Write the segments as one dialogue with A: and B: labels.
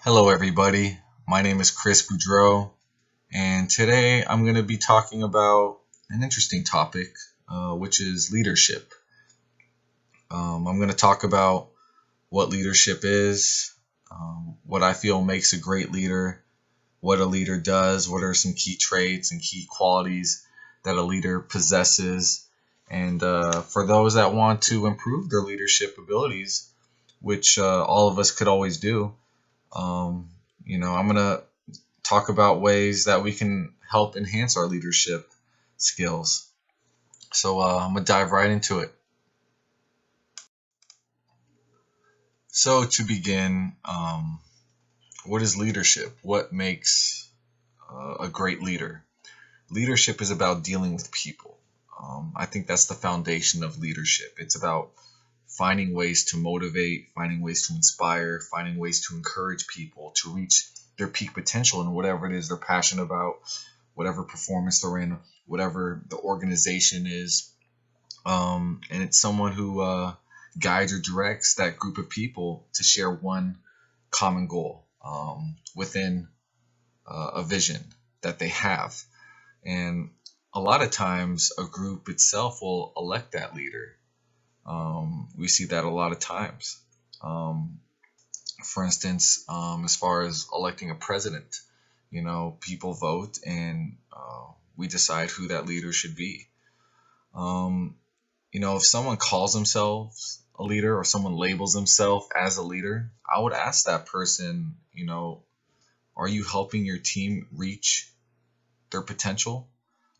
A: Hello, everybody. My name is Chris Boudreau, and today I'm going to be talking about an interesting topic, which is leadership. I'm going to talk about what leadership is, what I feel makes a great leader, what a leader does, what are some key traits and key qualities that a leader possesses, and for those that want to improve their leadership abilities, which all of us could always do. Um, I'm going to talk about ways that we can help enhance our leadership skills. So I'm going to dive right into it. So, to begin, what is leadership? What makes a great leader? Leadership is about dealing with people. I think that's the foundation of leadership. It's about finding ways to motivate, finding ways to inspire, finding ways to encourage people to reach their peak potential in whatever it is they're passionate about, whatever performance they're in, whatever the organization is. And it's someone who guides or directs that group of people to share one common goal within a vision that they have. And a lot of times, a group itself will elect that leader. We see that a lot of times. Um, for instance, as far as electing a president, people vote and we decide who that leader should be. Um, if someone calls themselves a leader or someone labels themselves as a leader, I would ask that person, are you helping your team reach their potential?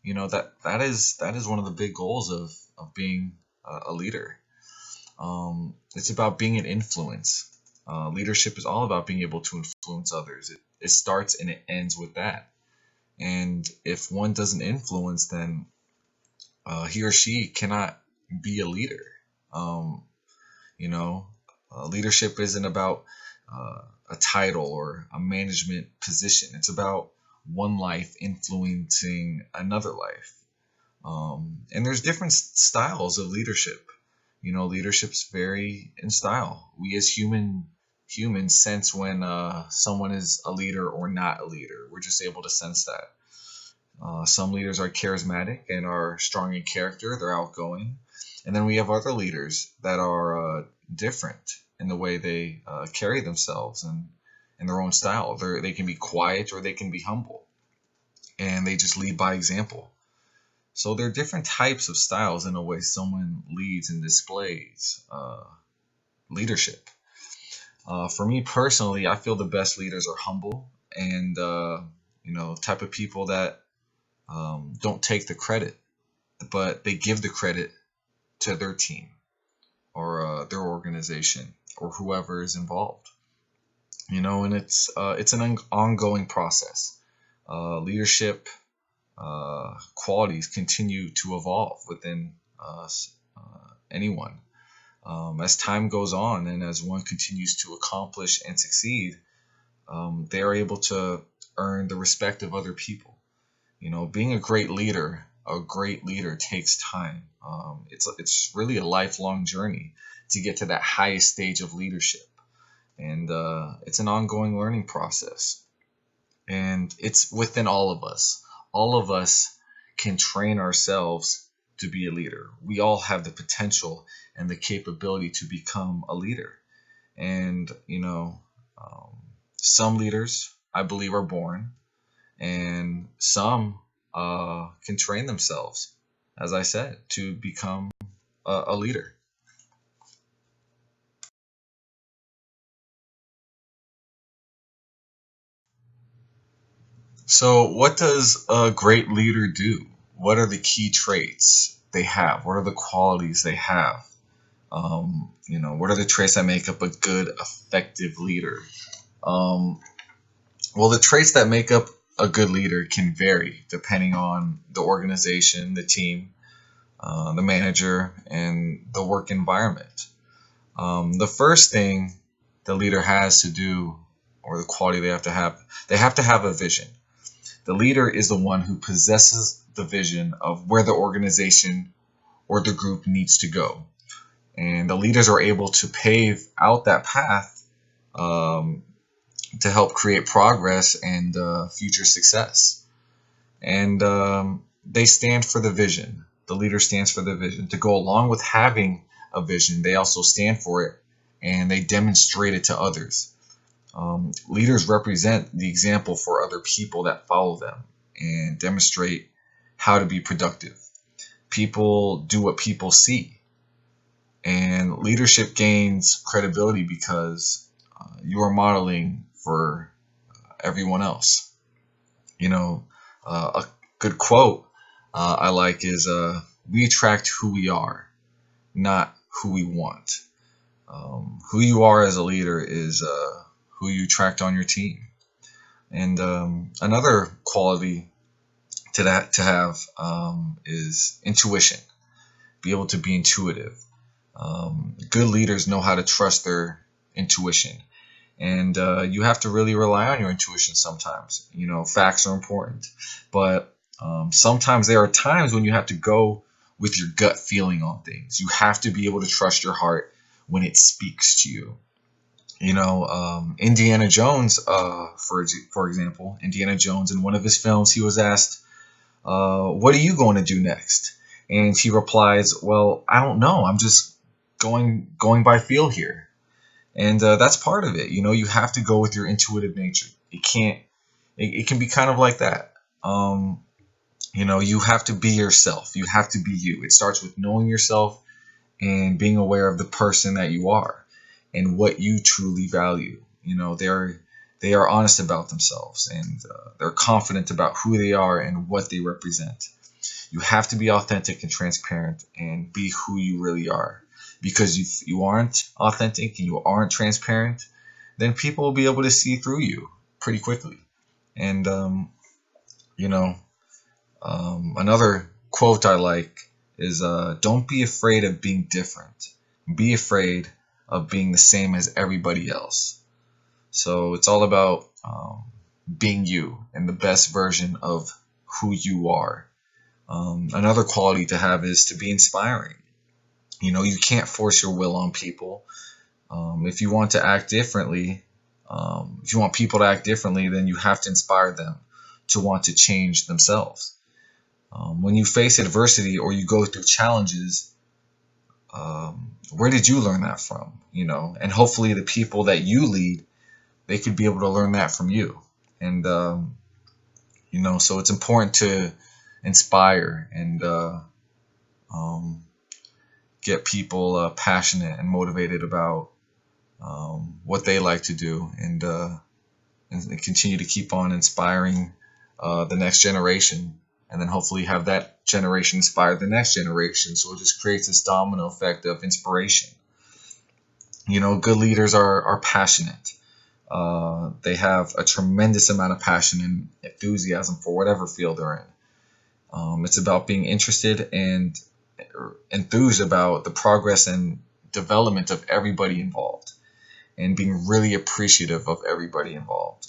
A: That is one of the big goals of being a leader. It's about being an influence. Leadership is all about being able to influence others. It starts and it ends with that. And if one doesn't influence, then he or she cannot be a leader. Um, Leadership isn't about a title or a management position. It's about one life influencing another life. And there's different styles of leadership. Leaderships vary in style. We as humans sense when someone is a leader or not a leader. We're just able to sense that. Some leaders are charismatic and are strong in character. They're outgoing. And then we have other leaders that are different in the way they carry themselves and in their own style. They can be quiet or they can be humble. And they just lead by example. So there are different types of styles in a way someone leads and displays leadership. For me personally, I feel the best leaders are humble and type of people that don't take the credit, but they give the credit to their team or their organization or whoever is involved. And it's an ongoing process. Leadership qualities continue to evolve within anyone. As time goes on and as one continues to accomplish and succeed, they are able to earn the respect of other people. Being a great leader takes time. It's really a lifelong journey to get to that highest stage of leadership, and it's an ongoing learning process. And it's within all of us. All of us can train ourselves to be a leader. We all have the potential and the capability to become a leader. And some leaders, I believe, are born, and some can train themselves, as I said, to become a leader. So, what does a great leader do? What are the key traits they have? What are the qualities they have? What are the traits that make up a good, effective leader? Um, well, the traits that make up a good leader can vary depending on the organization, the team, the manager, and the work environment. The first thing the leader has to do, or the quality they have to have a vision. The leader is the one who possesses the vision of where the organization or the group needs to go. And the leaders are able to pave out that path, um, to help create progress and future success. And they stand for the vision. The leader stands for the vision. To go along with having a vision, they also stand for it and they demonstrate it to others. Leaders represent the example for other people that follow them and demonstrate how to be productive. People do what people see, and leadership gains credibility because you are modeling for everyone else. You know, a good quote I like is we attract who we are, not who we want. Who you are as a leader is who you attract on your team. And another quality to have is intuition. Be able to be intuitive. Good leaders know how to trust their intuition, and you have to really rely on your intuition sometimes. Facts are important, but sometimes there are times when you have to go with your gut feeling on things. You have to be able to trust your heart when it speaks to you. Indiana Jones, for example, Indiana Jones, in one of his films, he was asked, "What are you going to do next?" And he replies, "Well, I don't know. I'm just going by feel here." And that's part of it. You have to go with your intuitive nature. It can be kind of like that. You have to be yourself. You have to be you. It starts with knowing yourself and being aware of the person that you are and what you truly value. They are honest about themselves, and they're confident about who they are and what they represent. You have to be authentic and transparent and be who you really are. Because if you aren't authentic and you aren't transparent, then people will be able to see through you pretty quickly. And you know, another quote I like is, "Don't be afraid of being different. Be afraid of being the same as everybody else." So it's all about being you and the best version of who you are. Another quality to have is to be inspiring. You can't force your will on people. If you want to act differently, if you want people to act differently, then you have to inspire them to want to change themselves. When you face adversity or you go through challenges, where did you learn that from? And hopefully the people that you lead, they could be able to learn that from you. And so it's important to inspire and get people passionate and motivated about what they like to do, and continue to keep on inspiring the next generation, and then hopefully have that generation inspire the next generation. So it just creates this domino effect of inspiration. Good leaders are passionate. They have a tremendous amount of passion and enthusiasm for whatever field they're in. It's about being interested and enthused about the progress and development of everybody involved, and being really appreciative of everybody involved.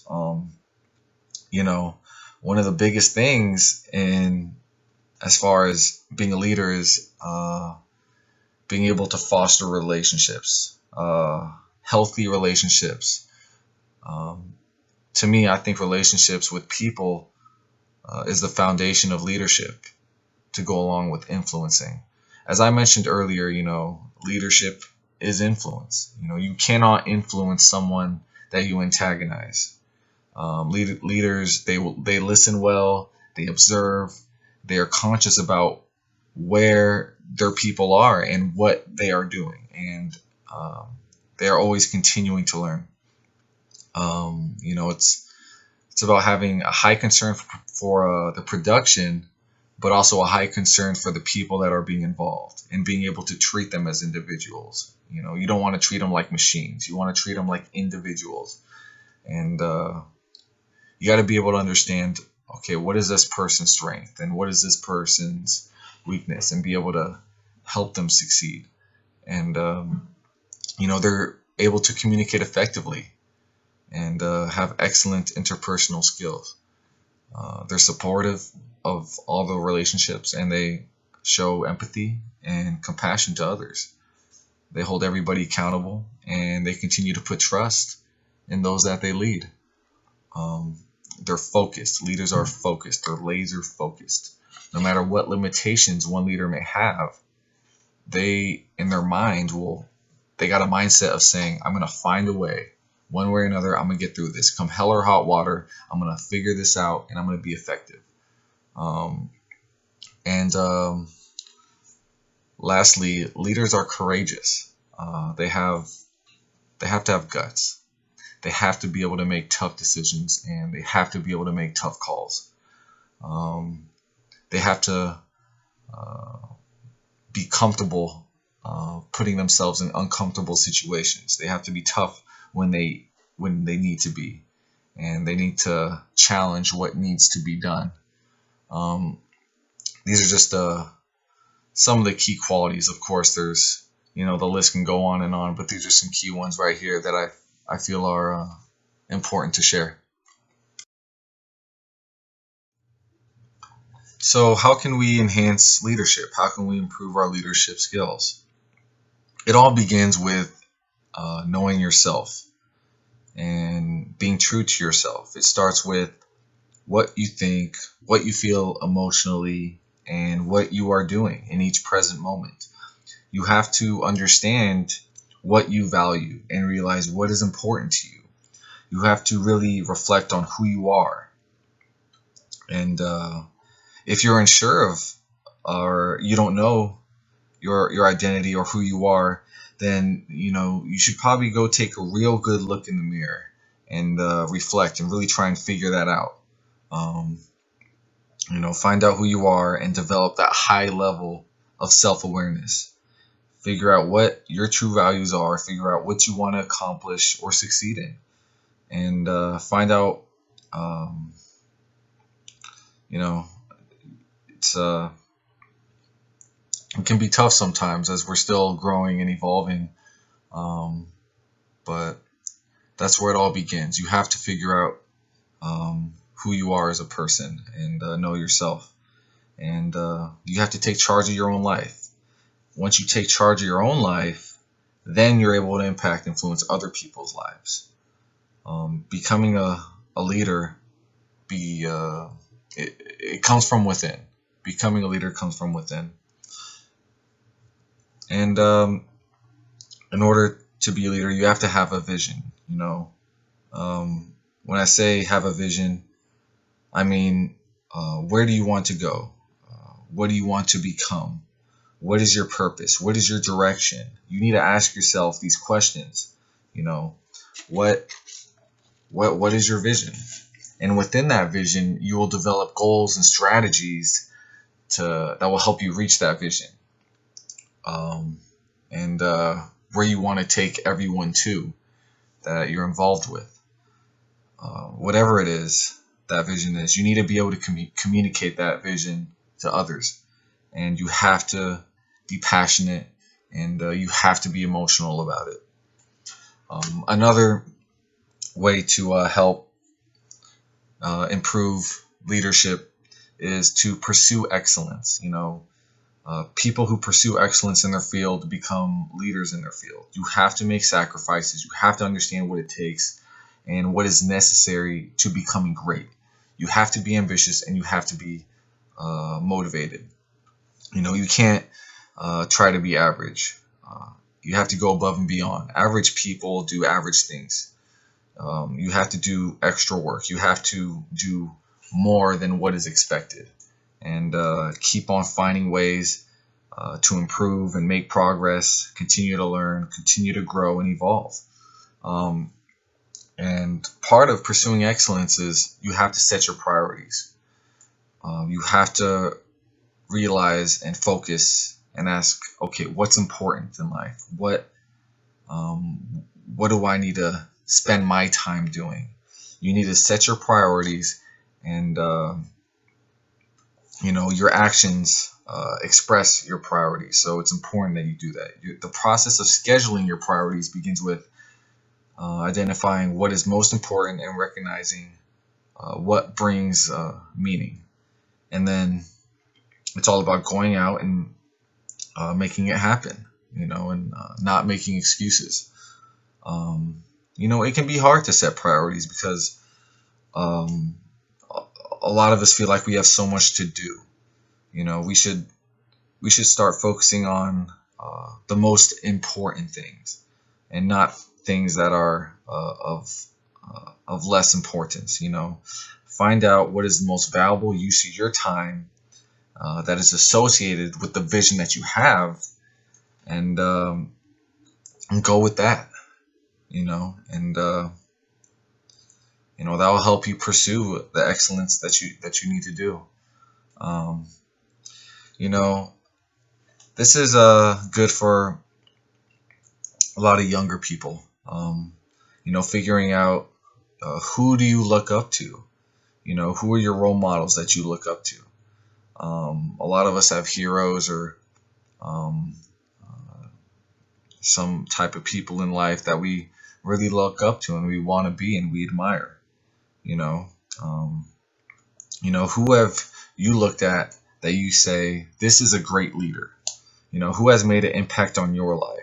A: One of the biggest things in as far as being a leader is being able to foster relationships, healthy relationships. To me, I think relationships with people is the foundation of leadership, to go along with influencing. As I mentioned earlier, leadership is influence. You cannot influence someone that you antagonize. Leaders, they listen well, they observe, they are conscious about where their people are and what they are doing, and they are always continuing to learn. It's about having a high concern for the production, but also a high concern for the people that are being involved, and being able to treat them as individuals. You don't want to treat them like machines. You want to treat them like individuals. And you got to be able to understand, okay, what is this person's strength and what is this person's weakness, and be able to help them succeed. And, they're able to communicate effectively and have excellent interpersonal skills. They're supportive of all the relationships, and they show empathy and compassion to others. They hold everybody accountable, and they continue to put trust in those that they lead. Um, they're focused. Leaders are focused. They're laser focused. No matter what limitations one leader may have, they in their mind they got a mindset of saying, I'm gonna find a way, one way or another. I'm gonna get through this. Come hell or hot water, I'm gonna figure this out, and I'm gonna be effective. Um, and Lastly, leaders are courageous. They have to have guts. They have to be able to make tough decisions, and they have to be able to make tough calls. Um, they have to be comfortable putting themselves in uncomfortable situations. They have to be tough when they need to be, and they need to challenge what needs to be done. Um, these are just some of the key qualities. Of course, there's the list can go on and on, but these are some key ones right here that I feel are important to share. So, how can we enhance leadership? How can we improve our leadership skills? It all begins with knowing yourself and being true to yourself. It starts with what you think, what you feel emotionally, and what you are doing in each present moment. You have to understand what you value and realize what is important to you. You have to really reflect on who you are. And if you're unsure of, or you don't know your identity or who you are, then you should probably go take a real good look in the mirror and reflect and really try and figure that out. Um, find out who you are and develop that high level of self-awareness. Figure out what your true values are. Figure out what you want to accomplish or succeed in, and find out. Um, you know, it's it can be tough sometimes as we're still growing and evolving, um, but that's where it all begins. You have to figure out who you are as a person and know yourself, and you have to take charge of your own life. Once you take charge of your own life, then you're able to impact, influence other people's lives. Becoming a leader, it comes from within. Becoming a leader comes from within. And in order to be a leader, you have to have a vision. When I say have a vision, I mean, where do you want to go? What do you want to become? What is your purpose? What is your direction? You need to ask yourself these questions. What is your vision? And within that vision, you will develop goals and strategies that will help you reach that vision. And where you want to take everyone to that you're involved with. Whatever it is, that vision is, you need to be able to communicate that vision to others. And you have to be passionate, and you have to be emotional about it. Another way to help improve leadership is to pursue excellence. People who pursue excellence in their field become leaders in their field. You have to make sacrifices. You have to understand what it takes and what is necessary to becoming great. You have to be ambitious, and you have to be motivated. You can't try to be average. You have to go above and beyond. Average people do average things. You have to do extra work. You have to do more than what is expected, and keep on finding ways to improve and make progress, continue to learn, continue to grow and evolve. And part of pursuing excellence is you have to set your priorities. You have to realize and focus and ask, okay, what's important in life? What do I need to spend my time doing? You need to set your priorities, and your actions express your priorities. So it's important that you do that. The process of scheduling your priorities begins with identifying what is most important and recognizing what brings meaning. And then it's all about going out and making it happen, and not making excuses. It can be hard to set priorities because Um, a lot of us feel like we have so much to do. We should start focusing on the most important things, and not things that are of less importance. Find out what is the most valuable use of your time that is associated with the vision that you have, and go with that. And that will help you pursue the excellence that you need to do. Um, you know, this is good for a lot of younger people. Figuring out who do you look up to. Who are your role models that you look up to. A lot of us have heroes, or um, some type of people in life that we really look up to and we want to be and we admire. You know, um, who have you looked at that you say this is a great leader? Who has made an impact on your life?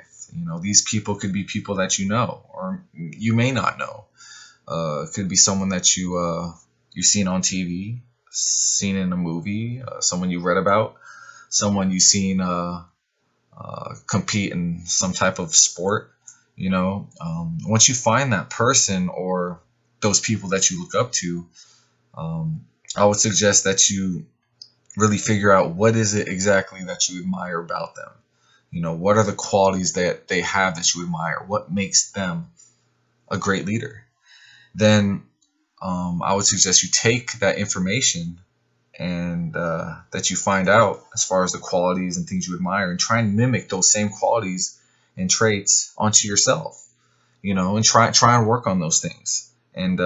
A: These people could be people that you know, or you may not know. It could be someone that you've seen on TV, seen in a movie, someone you read about, someone you've seen compete in some type of sport. Once you find that person or those people that you look up to, I would suggest that you really figure out what is it exactly that you admire about them. What are the qualities that they have that you admire? What makes them a great leader? Then I would suggest you take that information and that you find out as far as the qualities and things you admire, and try and mimic those same qualities and traits onto yourself. And try and work on those things, and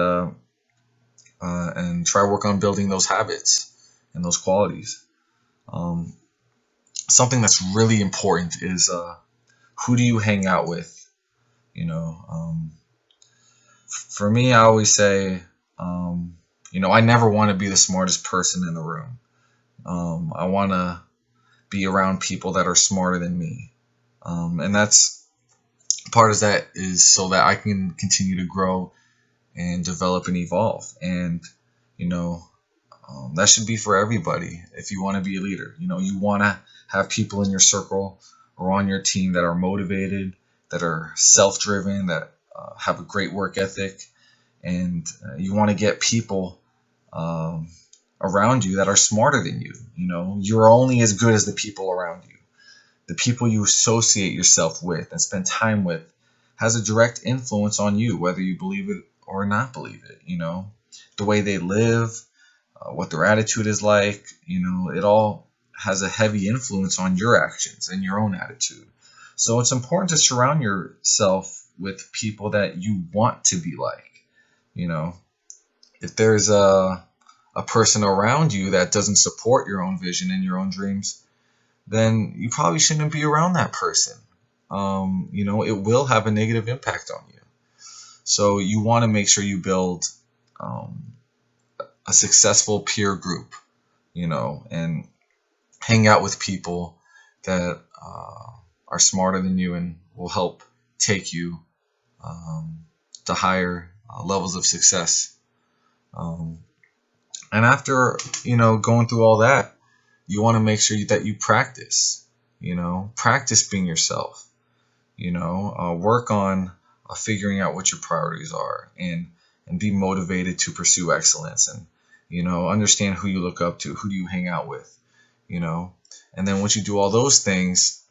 A: try work on building those habits and those qualities. Um, Something that's really important is who do you hang out with? For me, I always say, I never want to be the smartest person in the room. I want to be around people that are smarter than me. And that's part of that is so that I can continue to grow and develop and evolve. And, you know, that should be for everybody. If you want to be a leader, you want to have people in your circle or on your team that are motivated, that are self-driven, that have a great work ethic, and you want to get people um, around you that are smarter than you. You're only as good as the people around you. The people you associate yourself with and spend time with has a direct influence on you, whether you believe it or not believe it. The way they live, what their attitude is like, it all has a heavy influence on your actions and your own attitude. So it's important to surround yourself with people that you want to be like. If there's a person around you that doesn't support your own vision and your own dreams, then you probably shouldn't be around that person. It will have a negative impact on you. So you want to make sure you build um, a successful peer group, and hang out with people that are smarter than you and will help take you um, to higher levels of success. Um, and after, going through all that, you want to make sure that you practice being yourself, work on figuring out what your priorities are, and be motivated to pursue excellence, and, understand who you look up to, who do you hang out with, and then once you do all those things,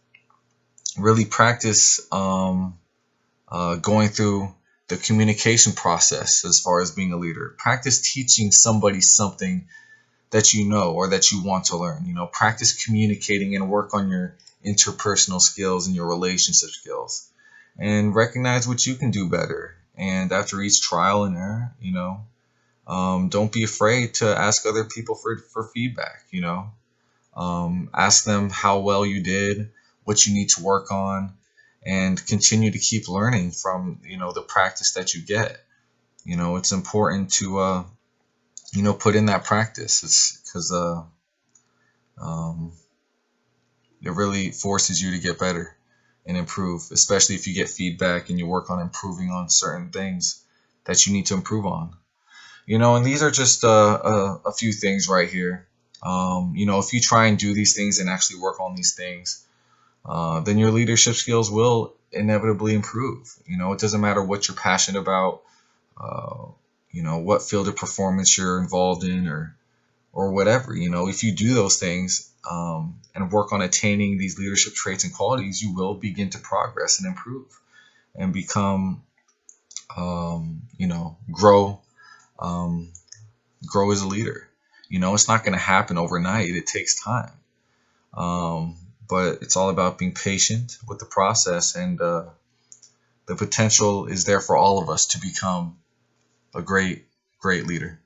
A: really practice going through the communication process as far as being a leader. Practice teaching somebody something that you know or that you want to learn. Practice communicating and work on your interpersonal skills and your relationship skills, and recognize what you can do better. And after each trial and error, don't be afraid to ask other people for feedback. Ask them how well you did, what you need to work on, and continue to keep learning from the practice that you get. It's important to put in that practice. It's because um, it really forces you to get better and improve, especially if you get feedback and you work on improving on certain things that you need to improve on. And these are just a few things right here. If you try and do these things and actually work on these things, then your leadership skills will inevitably improve. It doesn't matter what you're passionate about, uh, what field of performance you're involved in, or whatever. If you do those things, and work on attaining these leadership traits and qualities, you will begin to progress and improve and become, grow, um, grow as a leader. It's not going to happen overnight. It takes time. Um, but it's all about being patient with the process, and the potential is there for all of us to become a great, great leader.